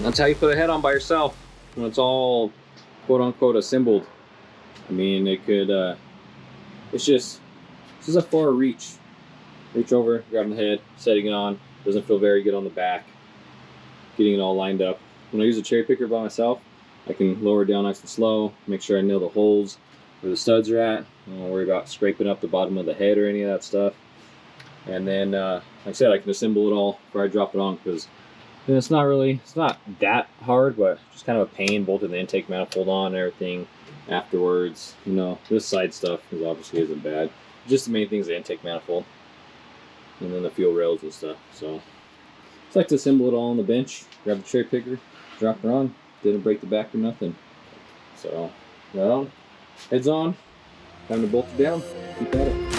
That's how you put a head on by yourself when it's all quote unquote assembled. I mean, it could, it's just, this is a far reach. Reach over, grabbing the head, setting it on. Doesn't feel very good on the back. Getting it all lined up. When I use a cherry picker by myself, I can lower it down nice and slow, make sure I nail the holes where the studs are at. I don't worry about scraping up the bottom of the head or any of that stuff. And then, like I said, I can assemble it all before I drop it on, because it's not that hard, but just kind of a pain bolting the intake manifold on and everything afterwards. You know, this side stuff obviously isn't bad. Just the main thing is the intake manifold and then the fuel rails and stuff. So just like to assemble it all on the bench, grab the cherry picker, drop it on. Didn't break the back or nothing. So, well, heads on, time to bolt it down, keep at it.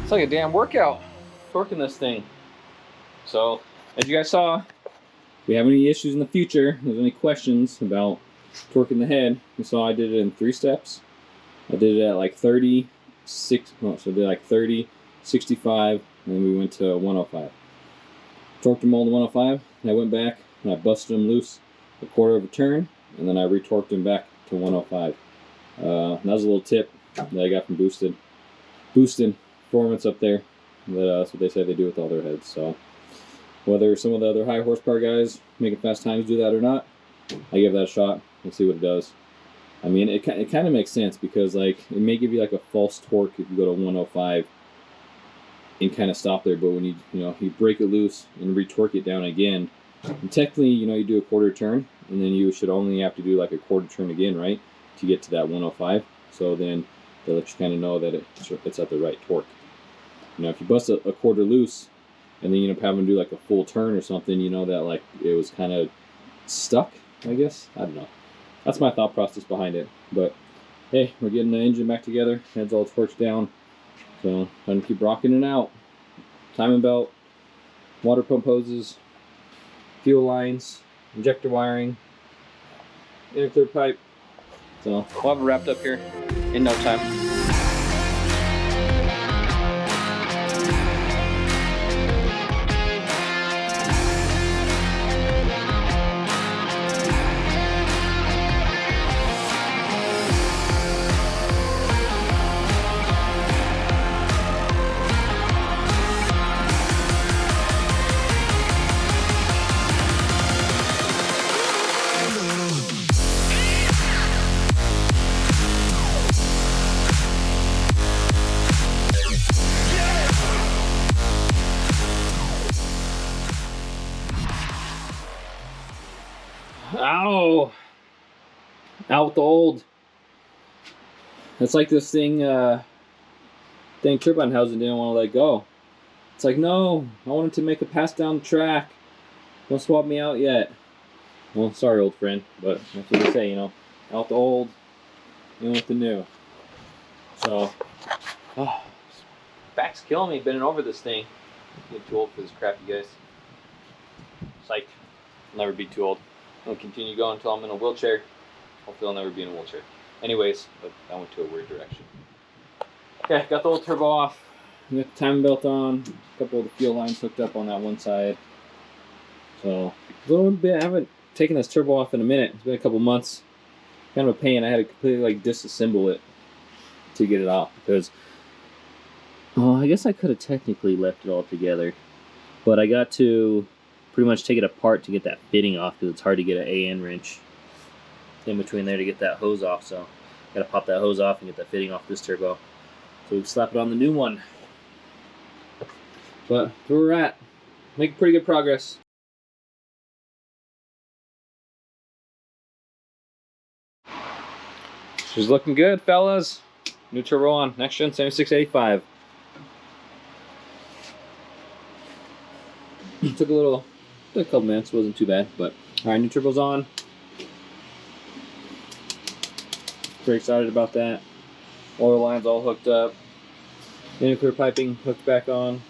It's like a damn workout torquing this thing. So, as you guys saw, if we have any issues in the future, if there's any questions about torquing the head, you saw I did it in 3 steps. I did it at like 30, so I did like 30, 65, and then we went to 105. Torqued them all to 105, and I went back and I busted them loose a quarter of a turn, and then I retorqued them back to 105. That was a little tip that I got from Boosted Performance up there. That's what they say they do with all their heads. So whether some of the other high horsepower guys making fast times do that or not, I give that a shot. We'll see what it does. I mean, it kind of makes sense, because like it may give you like a false torque if you go to 105 and kind of stop there, but when you break it loose and retorque it down again, and technically you do a quarter turn, and then you should only have to do like a quarter turn again, right, to get to that 105. So then they'll let you kind of know that it's at the right torque. If you bust a quarter loose and then you end up having to do like a full turn or something, that like it was kind of stuck, I guess. I don't know. That's my thought process behind it. But hey, we're getting the engine back together. Head's all torched down. So I'm gonna keep rocking it out. Timing belt, water pump hoses, fuel lines, injector wiring, intercooler pipe. So we'll have it wrapped up here in no time. Ow! Out with the old. It's like this thing, turbine housing didn't want to let go. It's like, no, I wanted to make a pass down the track. Don't swap me out yet. Well, sorry, old friend, but that's what they say, out the old, in with the new. So, back's killing me bending over this thing. I'm getting too old for this crap, you guys. Psych. I'll never be too old. I'll continue going until I'm in a wheelchair. Hopefully I'll never be in a wheelchair. Anyways, that went to a weird direction. Okay, got the old turbo off. Got the timing belt on. A couple of the fuel lines hooked up on that one side. So, a little bit, I haven't taken this turbo off in a minute. It's been a couple months. Kind of a pain. I had to completely disassemble it to get it off, because I guess I could have technically left it all together. But I got to pretty much take it apart to get that fitting off, because it's hard to get an AN wrench in between there to get that hose off. So gotta pop that hose off and get that fitting off this turbo, so we can slap it on the new one. But where we're at, making pretty good progress. She's looking good, fellas. New turbo on, next gen 7685. Took a couple minutes, wasn't too bad, but all right, new turbo's on. Pretty excited about that. Oil lines all hooked up. Nuclear piping hooked back on.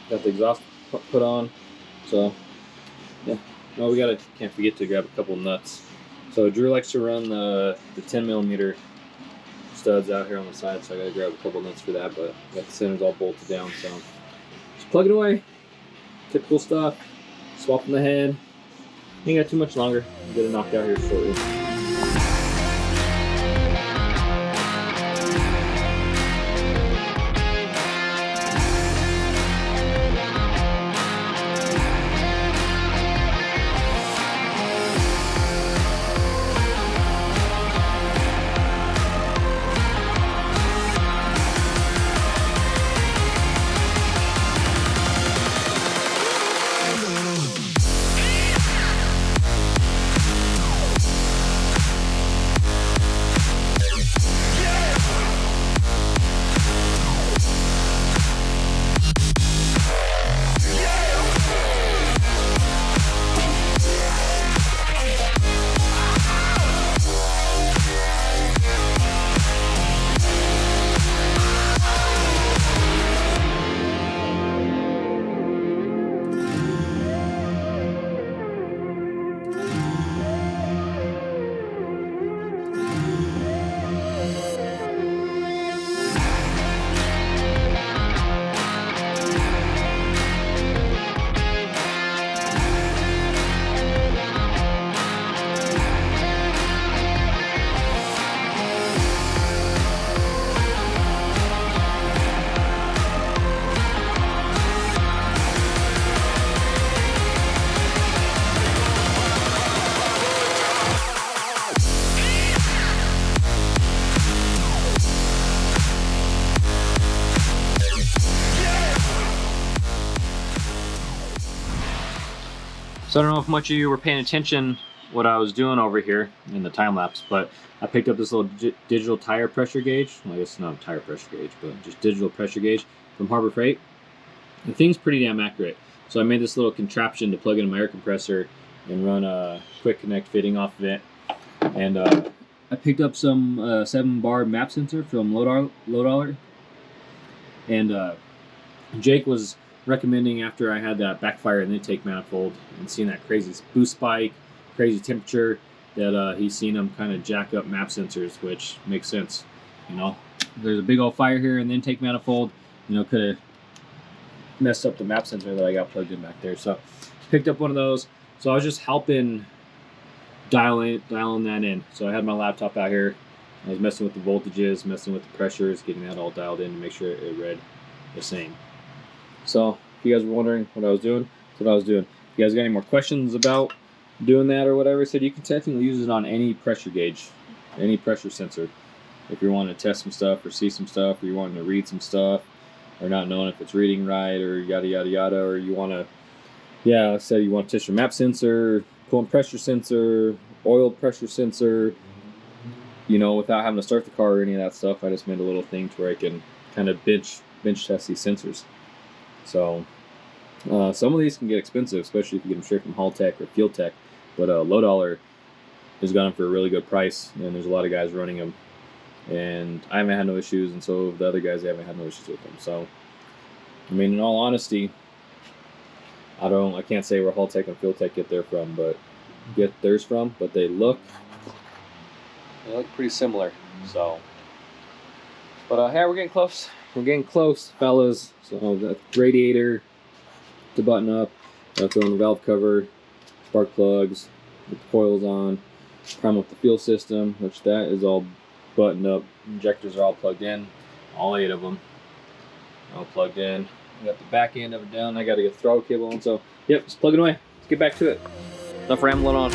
Got the exhaust put on. So yeah, no, can't forget to grab a couple nuts. So Drew likes to run the 10mm studs out here on the side, so I gotta grab a couple nuts for that, but got the centers all bolted down, so just plug it away. Typical stuff. Swapping the head. Ain't got too much longer. I'll get it knocked out here shortly. So I don't know if much of you were paying attention what I was doing over here in the time lapse, but I picked up this little digital tire pressure gauge. Well, I guess it's not a tire pressure gauge, but just digital pressure gauge from Harbor Freight. The thing's pretty damn accurate. So I made this little contraption to plug in my air compressor and run a quick connect fitting off of it. And I picked up some 7-bar map sensor from Low Dollar. And Jake was recommending, after I had that backfire and intake manifold and seeing that crazy boost spike, crazy temperature, that he's seen them kind of jack up map sensors, which makes sense. You know, there's a big old fire here in the intake manifold, you know, could have messed up the map sensor that I got plugged in back there. So picked up one of those. So I was just helping dialing that in. So I had my laptop out here. I was messing with the voltages, messing with the pressures, getting that all dialed in to make sure it read the same. So if you guys were wondering what I was doing, that's what I was doing. If you guys got any more questions about doing that or whatever, said you can technically use it on any pressure gauge, any pressure sensor. If you're wanting to test some stuff or see some stuff, or you're wanting to read some stuff, or not knowing if it's reading right, or yada yada yada, or you want to, yeah, let's say you want to test your map sensor, coolant pressure sensor, oil pressure sensor, you know, without having to start the car or any of that stuff. I just made a little thing to where I can kind of bench test these sensors. So some of these can get expensive, especially if you get them straight from Haltech or Fuel Tech, but Low Dollar has got them for a really good price, and there's a lot of guys running them, and I haven't had no issues, and so the other guys, they haven't had no issues with them. So I mean, in all honesty, I can't say where Haltech and Fuel Tech get theirs from, but they look pretty similar. So, but hey, we're getting close. We're getting close, fellas. So the radiator to button up, throw in the valve cover, spark plugs, get the coils on, prime up the fuel system, which that is all buttoned up. Injectors are all plugged in, all 8 of them, all plugged in. I got the back end of it down. I got to get throttle cable on. So, yep, just plug it away. Let's get back to it. Enough rambling on.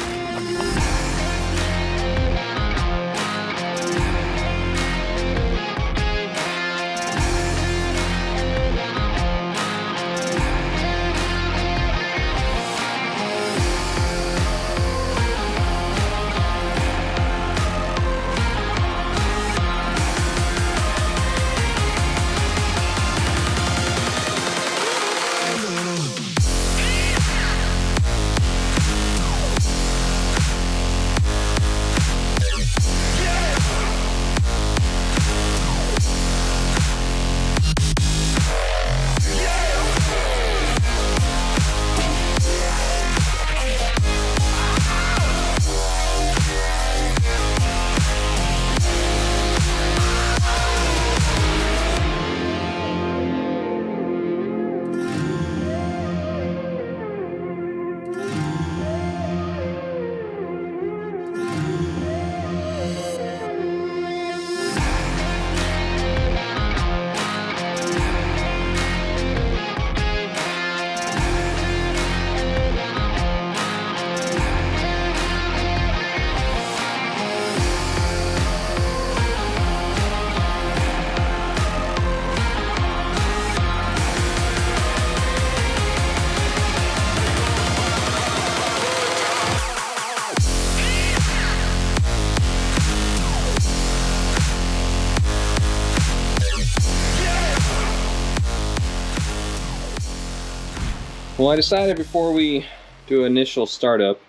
Well, I decided before we do initial startup,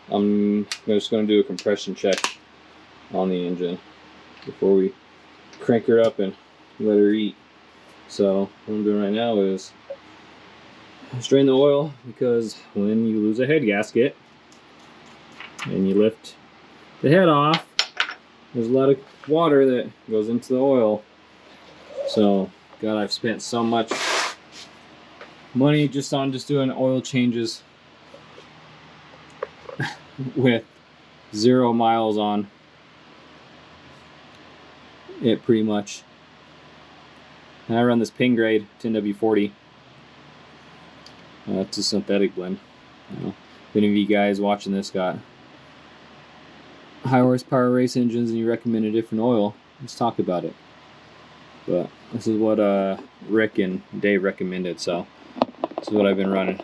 I'm just going to do a compression check on the engine before we crank her up and let her eat. So what I'm doing right now is strain the oil, because when you lose a head gasket and you lift the head off, there's a lot of water that goes into the oil. So, God, I've spent so much money just doing oil changes with 0 miles on it, pretty much. And I run this pin grade 10W40. It's a synthetic blend. If any of you guys watching this got high horsepower race engines and you recommend a different oil, let's talk about it. But this is what Rick and Dave recommended, so this is what I've been running.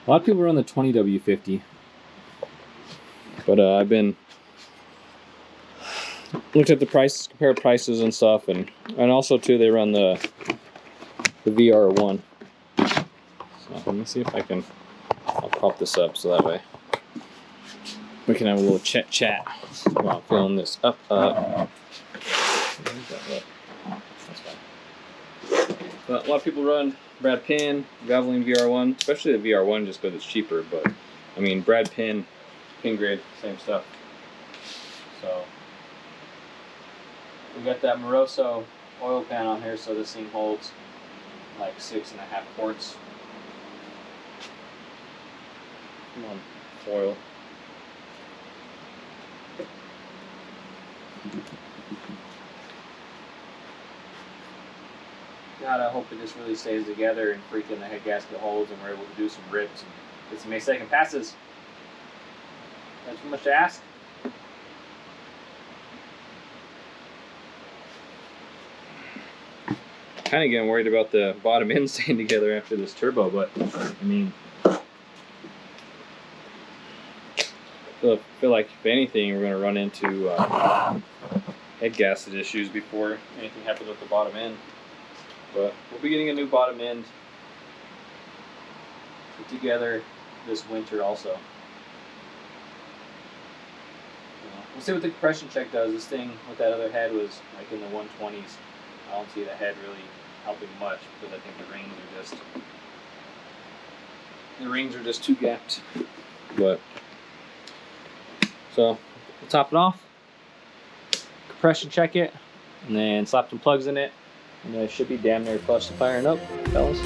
A lot of people run the 20W50, but I've been looked at the prices, compared prices and stuff, and also too they run the VR1. So let me see if I'll prop this up so that way we can have a little chat while I'm filling this up. But a lot of people run Brad Pin, Valvoline VR1, especially the VR1 just because it's cheaper, but I mean Brad Pin, pin grade, same stuff. So we got that Moroso oil pan on here, so this thing holds like 6.5 quarts. Come on, foil. God, I hope it just really stays together and freaking the head gasket holds and we're able to do some rips and get some 8-second passes. That's too much to ask. Kind of getting worried about the bottom end staying together after this turbo, but I mean, I feel like if anything, we're going to run into head gasket issues before anything happens with the bottom end. But we'll be getting a new bottom end put together this winter also. We'll see what the compression check does. This thing with that other head was like in the 120s. I don't see the head really helping much because I think the rings are just too gapped. But so we'll top it off, compression check it, and then slap some plugs in it, and it should be damn near close to firing up, fellas.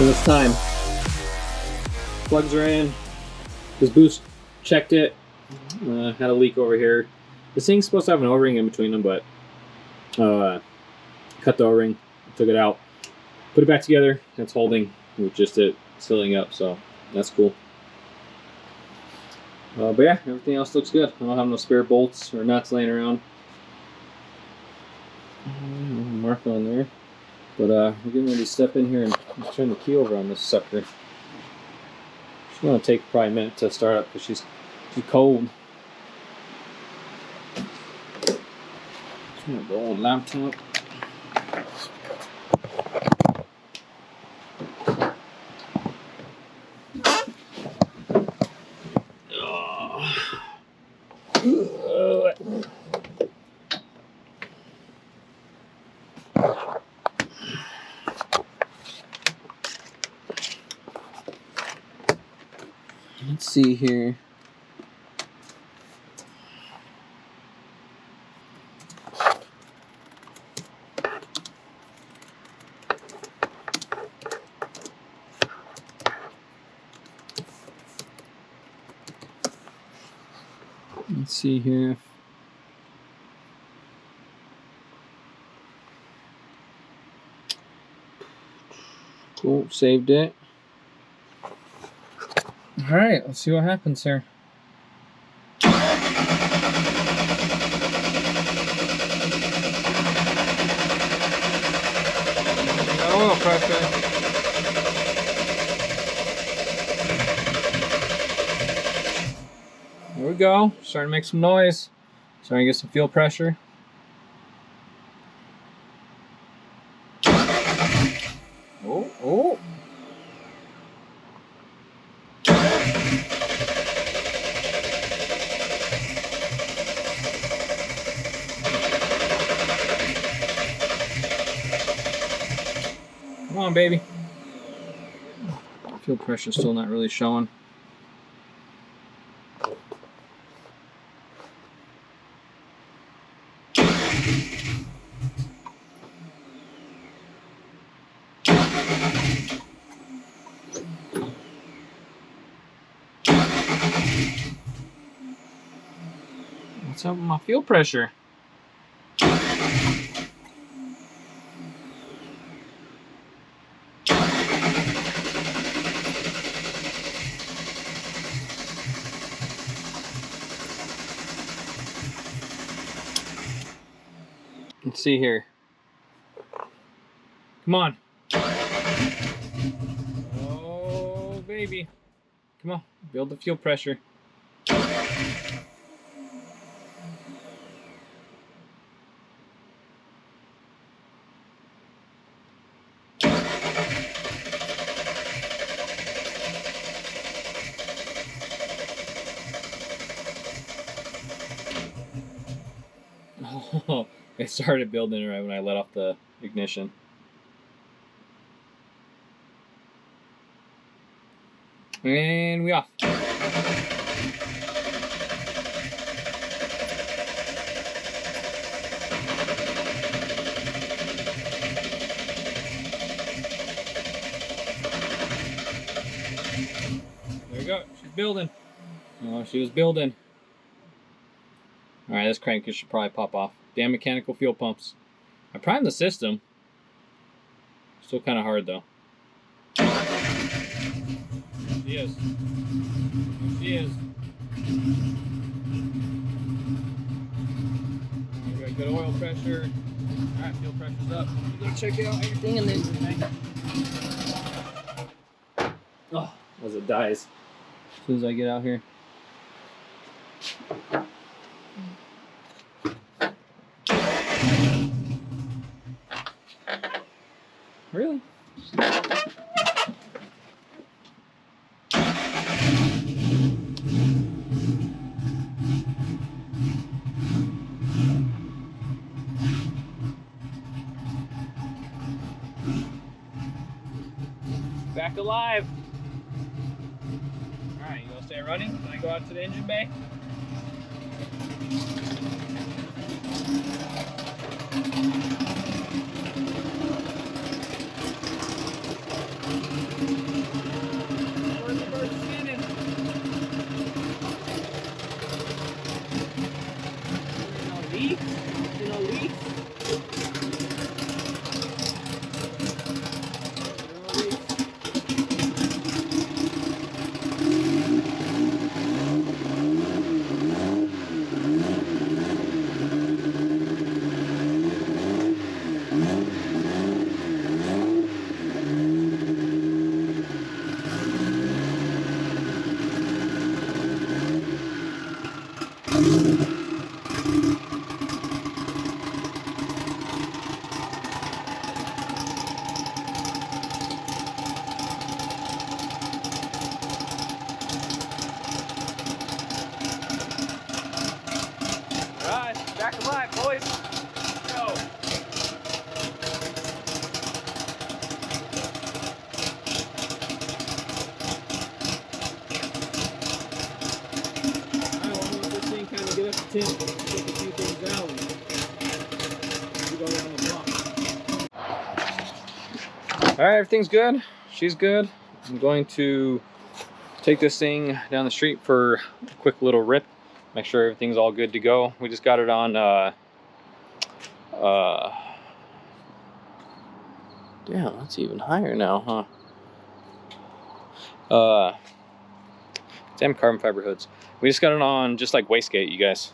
So it's time. Plugs are in. This boost checked it. Had a leak over here. This thing's supposed to have an O-ring in between them, but cut the O-ring, took it out, put it back together. It's holding with just it sealing up, so that's cool. But yeah, everything else looks good. I don't have no spare bolts or nuts laying around. Mark on there. But we're getting ready to step in here and turn the key over on this sucker. She's going to take probably a minute to start up because she's too cold. The old laptop. Let's see here. Let's see here. Cool, saved it. All right, let's see what happens here. Oil pressure. There we go. Starting to make some noise. Starting to get some fuel pressure. Oh, oh. Come on, baby. Fuel pressure's still not really showing. What's up with my fuel pressure? Let's see here. Come on. Oh, baby. Come on, build the fuel pressure. Oh, it started building right when I let off the ignition. And we off. There we go. She's building. Oh, she was building. Alright, this crank should probably pop off. Damn mechanical fuel pumps. I primed the system. Still kind of hard though. There she is. There she is. We got good oil pressure. Alright, fuel pressure's up. We're gonna check out everything in this thing. Oh, as it dies. As soon as I get out here. Really? Back alive. Alright, you gonna stay running? Can I go out to the engine bay? Alright, back alive, boys. Go. Alright, well, I'm gonna let this thing kind of get up to 10, take a few things out, and we go around the block. Alright, everything's good. She's good. I'm going to take this thing down the street for a quick little rip. Make sure everything's all good to go. We just got it on damn, that's even higher now, huh? Damn carbon fiber hoods. We just got it on just like wastegate, you guys.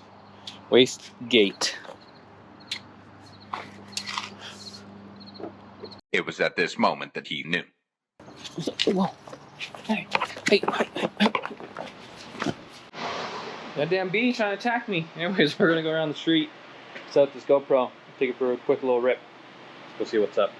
Wastegate. It was at this moment that he knew. Whoa. Hey. That damn bee trying to attack me. Anyways, we're gonna go around the street, set up this GoPro, take it for a quick little rip. Let's go see what's up.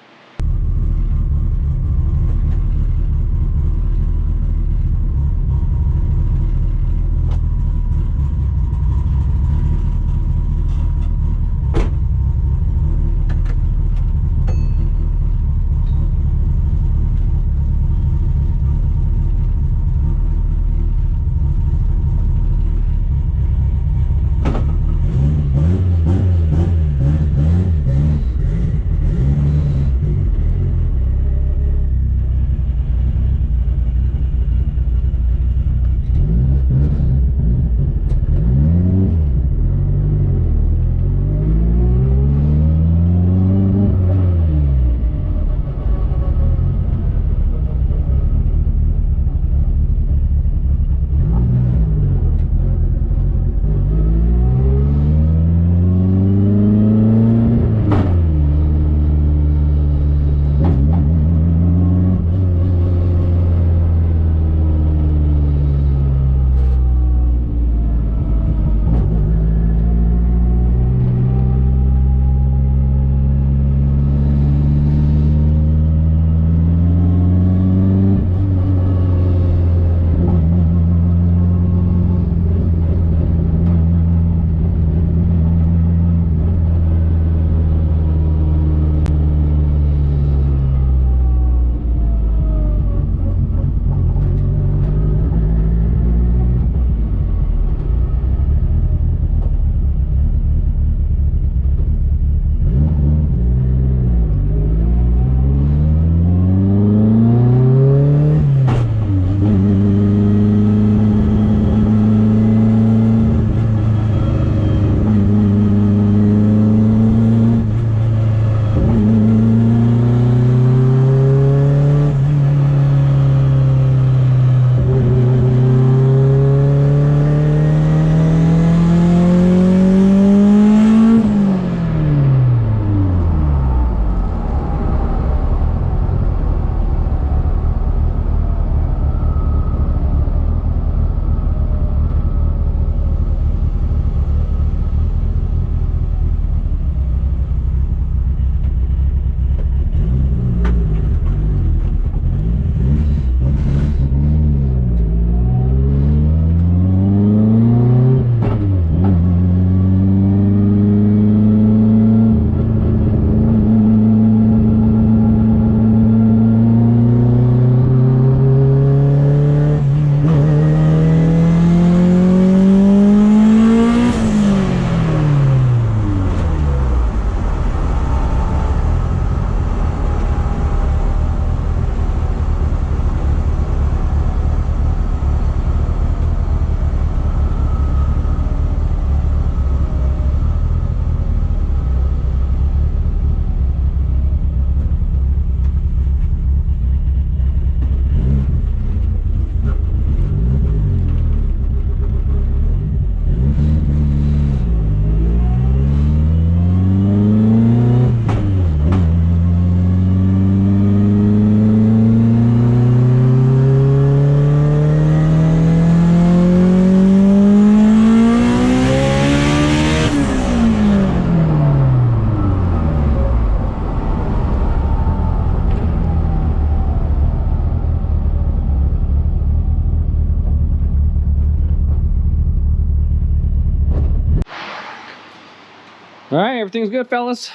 All right, everything's good, fellas.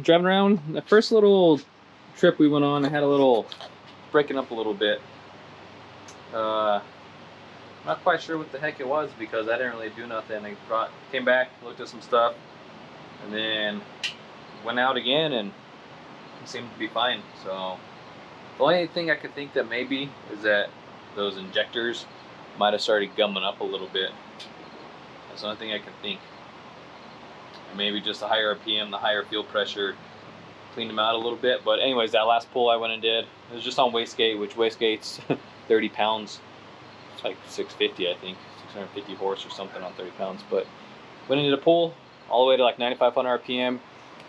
Driving around. The first little trip we went on, I had a little breaking up a little bit. Not quite sure what the heck it was because I didn't really do nothing. I came back, looked at some stuff, and then went out again, and it seemed to be fine. So the only thing I could think that maybe is that those injectors might have started gumming up a little bit. That's the only thing I can think. And maybe just the higher RPM, the higher fuel pressure cleaned them out a little bit. But anyways, that last pull I went and did, it was just on wastegate, which wastegate's 30 pounds. It's like 650, I think, 650 horse or something on 30 pounds. But went into the pull all the way to like 9,500 RPM,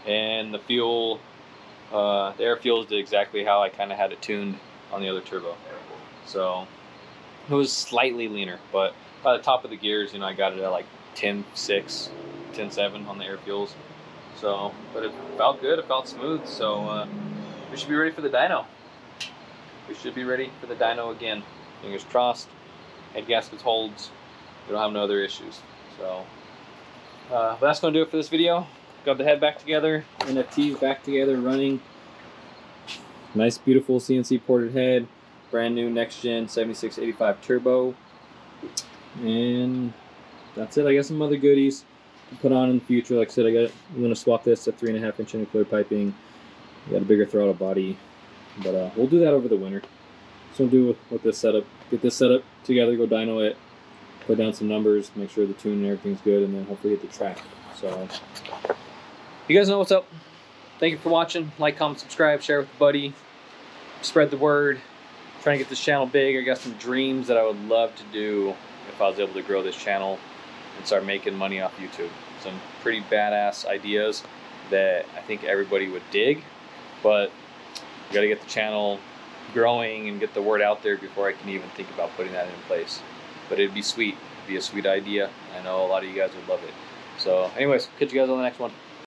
and the fuel, the air fuels did exactly how I kind of had it tuned on the other turbo. So it was slightly leaner, but by the top of the gears, you know, I got it at like 10.6, 10.7 on the air fuels. So, but it felt good, it felt smooth. So we should be ready for the dyno. We should be ready for the dyno again. Fingers crossed. Head gaskets holds. We don't have no other issues. So, but that's gonna do it for this video. Got the head back together, NFTs back together, running. Nice, beautiful CNC ported head. Brand new next gen 7685 turbo. And that's it. I got some other goodies to put on in the future. Like I said, I'm gonna swap this to 3.5 inch intercooler piping. Got a bigger throttle body, but we'll do that over the winter. So we'll do with this setup. Get this setup together, go dyno it, put down some numbers, make sure the tune and everything's good, and then hopefully get the track. So you guys know what's up. Thank you for watching. Like, comment, subscribe, share with a buddy, spread the word. Trying to get this channel big. I got some dreams that I would love to do if I was able to grow this channel and start making money off YouTube. Some pretty badass ideas that I think everybody would dig, but you got to get the channel growing and get the word out there before I can even think about putting that in place. But it'd be sweet. It'd be a sweet idea. I know a lot of you guys would love it. So anyways, catch you guys on the next one.